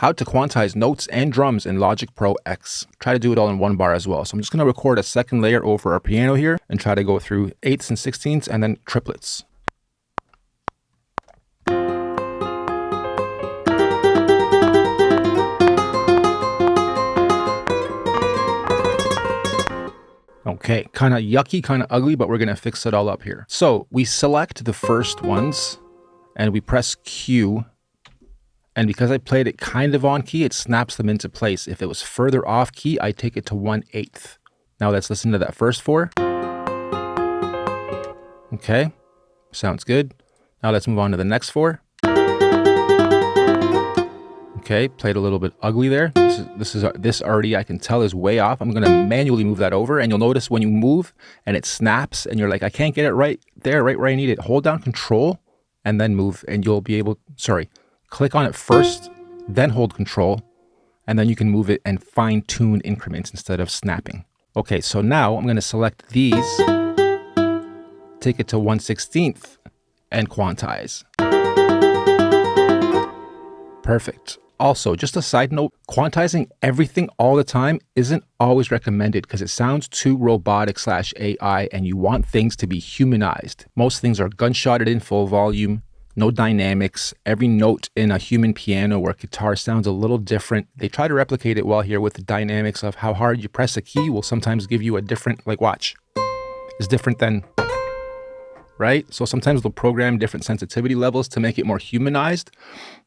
How to quantize notes and drums in Logic Pro X. Try to do it all in one bar as well. So I'm just going to record a second layer over our piano here and try to go through 8ths and 16ths and then triplets. Okay, kind of yucky, kind of ugly, but we're going to fix it all up here. So we select the first ones and we press Q. And because I played it kind of on key, it snaps them into place. If it was further off key, I take it to 1/8. Now let's listen to that first 4. Okay, sounds good. Now let's move on to the next 4. Okay, played a little bit ugly there. This already I can tell is way off. I'm gonna manually move that over, and you'll notice when you move and it snaps and you're like, I can't get it right there, right where I need it. Hold down Control and then move, and you'll be able, click on it first, then hold Control, and then you can move it and fine tune increments instead of snapping. Okay, so now I'm going to select these, take it to 1/16th, and quantize. Perfect. Also, just a side note, quantizing everything all the time isn't always recommended because it sounds too robotic / AI, and you want things to be humanized. Most things are gunshotted in full volume. No dynamics. Every note in a human piano or guitar sounds a little different. They try to replicate it well here with the dynamics of how hard you press a key will sometimes give you a different, like watch. It's different than, right? So sometimes they'll program different sensitivity levels to make it more humanized.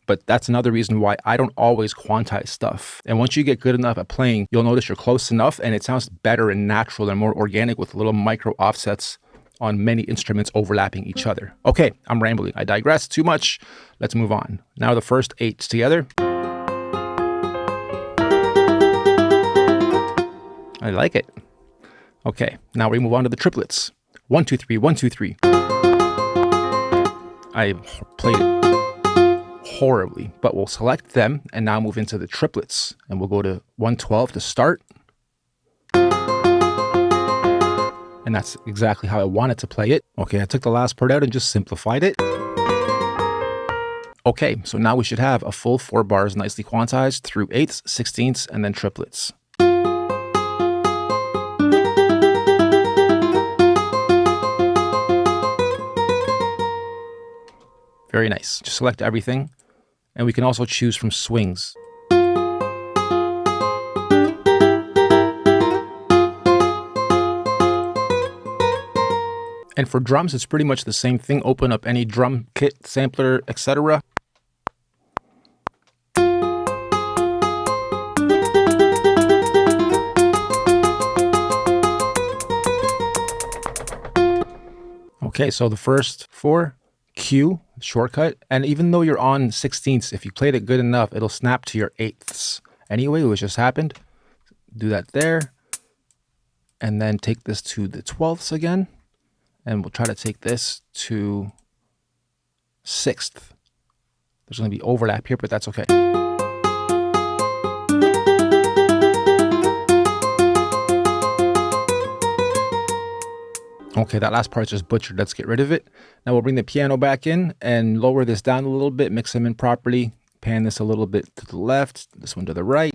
But that's another reason why I don't always quantize stuff. And once you get good enough at playing, you'll notice you're close enough and it sounds better and natural and more organic with little micro offsets on many instruments overlapping each other. Okay, I'm rambling. I digress too much. Let's move on. Now the first 8s together. I like it. Okay, now we move on to the triplets. 1, 2, 3, 1, 2, 3. I played it horribly, but we'll select them and now move into the triplets. And we'll go to 1/12 to start. And that's exactly how I wanted to play it. Okay, I took the last part out and just simplified it. Okay, so now we should have a full 4 bars nicely quantized through 8ths, 16ths, and then triplets. Very nice. Just select everything. And we can also choose from swings. And for drums, it's pretty much the same thing. Open up any drum kit, sampler, etc. Okay, so the first 4, Q, shortcut. And even though you're on 16ths, if you played it good enough, it'll snap to your 8ths. Anyway, what just happened, do that there. And then take this to the 12ths again. And we'll try to take this to 6th. There's going to be overlap here, but that's okay. Okay, that last part's just butchered. Let's get rid of it. Now we'll bring the piano back in and lower this down a little bit, mix them in properly, pan this a little bit to the left, this one to the right.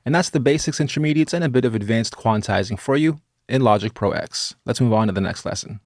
And that's the basics, intermediates, and a bit of advanced quantizing for you in Logic Pro X. Let's move on to the next lesson.